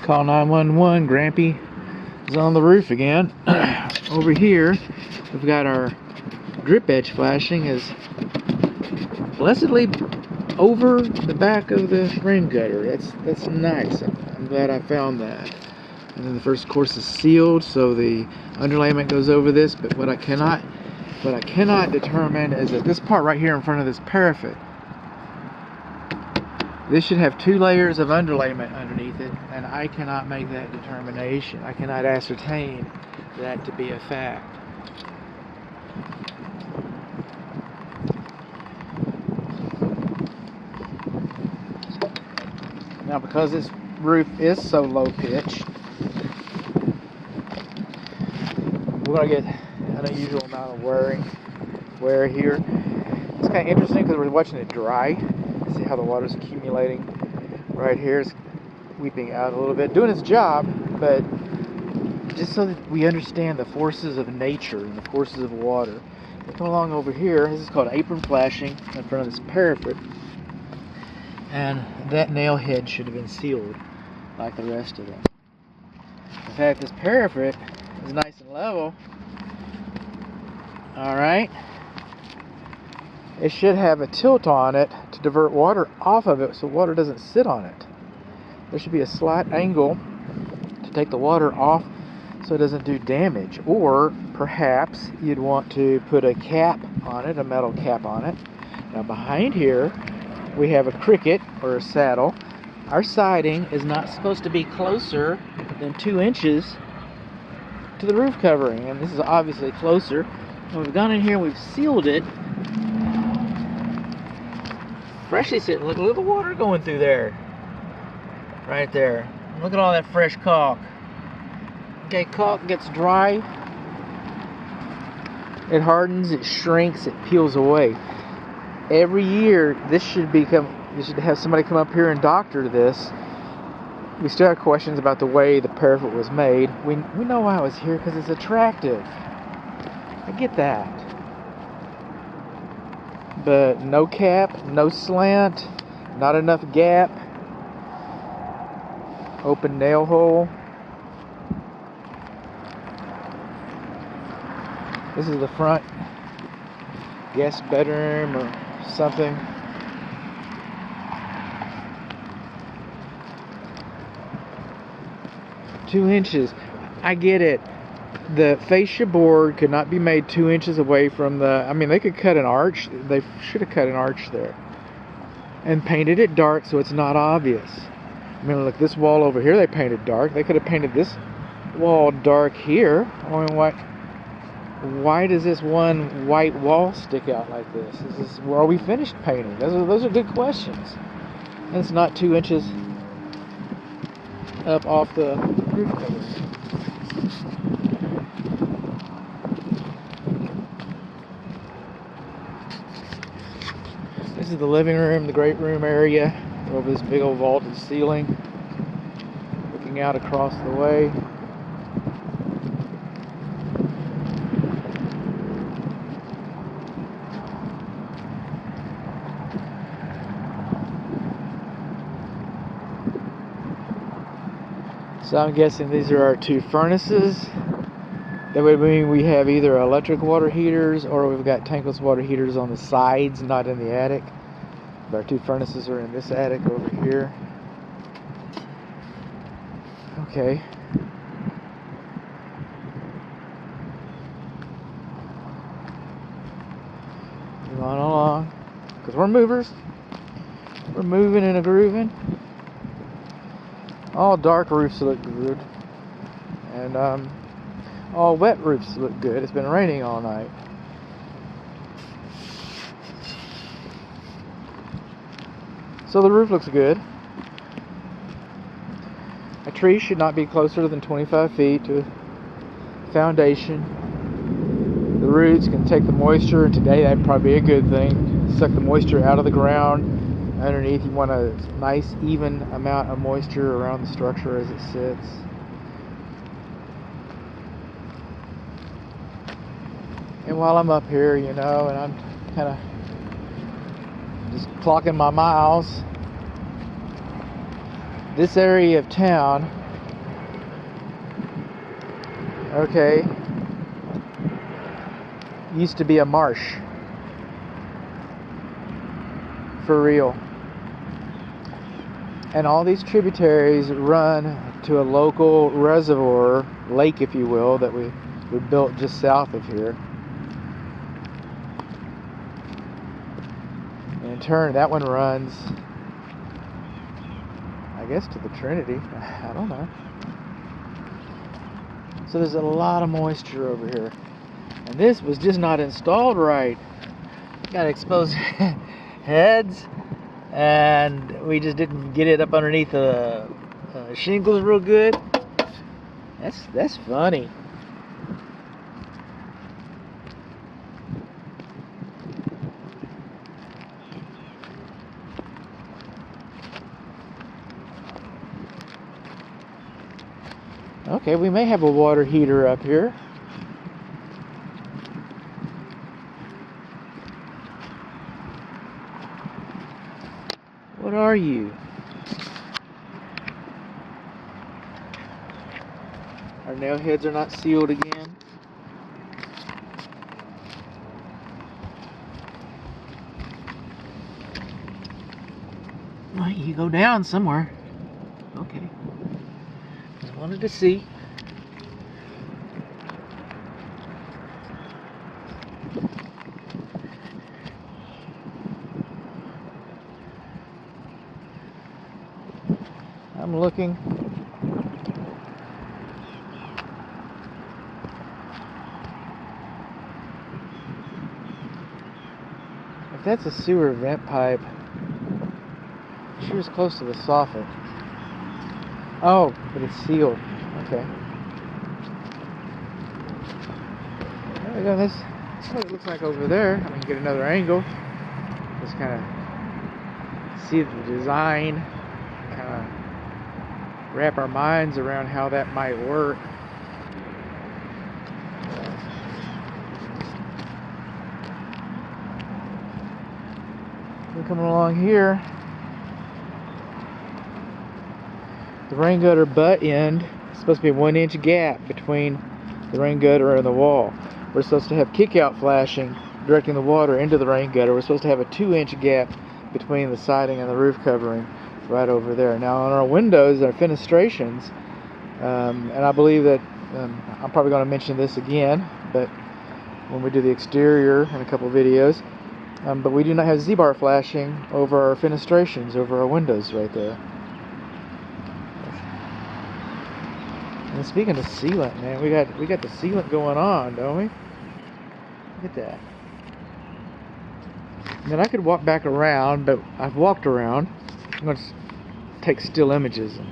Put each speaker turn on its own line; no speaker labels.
Call 911. Grampy is on the roof again. Over here, we've got our drip edge flashing is blessedly over the back of the rain gutter. That's nice. I'm glad I found that. And then the first course is sealed, so the underlayment goes over this. But what I cannot determine is that this part right here in front of this parapet, this should have 2 layers of underlayment underneath it, and I cannot make that determination. I cannot ascertain that to be a fact. Now, because this roof is so low pitch, we're going to get an unusual amount of wear here. It's kind of interesting because we're watching it dry. See how the water's accumulating right here. It's weeping out a little bit, doing its job, but just so that we understand the forces of nature and the forces of water. We come along over here. This is called apron flashing in front of this parapet, and that nail head should have been sealed like the rest of them. In fact, this parapet is nice and level. Alright, it should have a tilt on it to divert water off of it so water doesn't sit on it. There should be a slight angle to take the water off so it doesn't do damage. Or perhaps you'd want to put a cap on it, a metal cap on it. Now behind here we have a cricket or a saddle. Our siding is not supposed to be closer than 2 inches to the roof covering, and this is obviously closer. And we've gone in here and we've sealed it. Freshly sitting. Look at the water going through there. Right there. Look at all that fresh caulk. Okay, caulk gets dry. It hardens, it shrinks, it peels away. Every year, you should have somebody come up here and doctor this. We still have questions about the way the parapet was made. We know why it was here, because it's attractive. I get that. But no cap, no slant, not enough gap, open nail hole. This is the front guest bedroom or something. Two inches. I get it. The fascia board could not be made 2 inches away from the... I mean, they could cut an arch. They should have cut an arch there. And painted it dark so it's not obvious. I mean, look, this wall over here they painted dark. They could have painted this wall dark here. I mean, why does this one white wall stick out like this? Are we finished painting? Those are good questions. And it's not 2 inches up off the roof cover. This is the living room, the great room area, over this big old vaulted ceiling, looking out across the way. So I'm guessing these are our 2 furnaces. That would mean we have either electric water heaters or we've got tankless water heaters on the sides, not in the attic. But our 2 furnaces are in this attic over here. Okay. Move on along. Because we're movers. We're moving and a grooving. All dark roofs look good. And all wet roofs look good. It's been raining all night. So the roof looks good. A tree should not be closer than 25 feet to a foundation. The roots can take the moisture, and today that'd probably be a good thing. Suck the moisture out of the ground. Underneath, you want a nice, even amount of moisture around the structure as it sits. And while I'm up here, and I'm kind of just clocking my miles, this area of town okay, used to be a marsh. For real. And all these tributaries run to a local reservoir, lake if you will, that we built just south of here. And in turn, that one runs, I guess, to the Trinity. I don't know. So there's a lot of moisture over here. And this was just not installed right. Got exposed heads, and we just didn't get it up underneath the shingles real good. That's funny. Okay, we may have a water heater up here. What are you? Our nail heads are not sealed again. Well, you go down somewhere. Okay. Just wanted to see. I'm looking. If that's a sewer vent pipe, she was close to the soffit. Oh, but it's sealed. Okay. There we go. That's what it looks like over there. I mean, get another angle. Just kind of see the design. Kind of wrap our minds around how that might work. We're coming along here. The rain gutter butt end is supposed to be a 1-inch gap between the rain gutter and the wall. We're supposed to have kick-out flashing directing the water into the rain gutter. We're supposed to have a 2-inch gap between the siding and the roof covering right over there. Now on our windows, our fenestrations, and I believe that I'm probably going to mention this again, but when we do the exterior in a couple videos, but we do not have Z-bar flashing over our fenestrations, over our windows right there. And speaking of sealant, man, we got the sealant going on, don't we? Look at that. And then I could walk back around, but I've walked around. I'm going to take still images and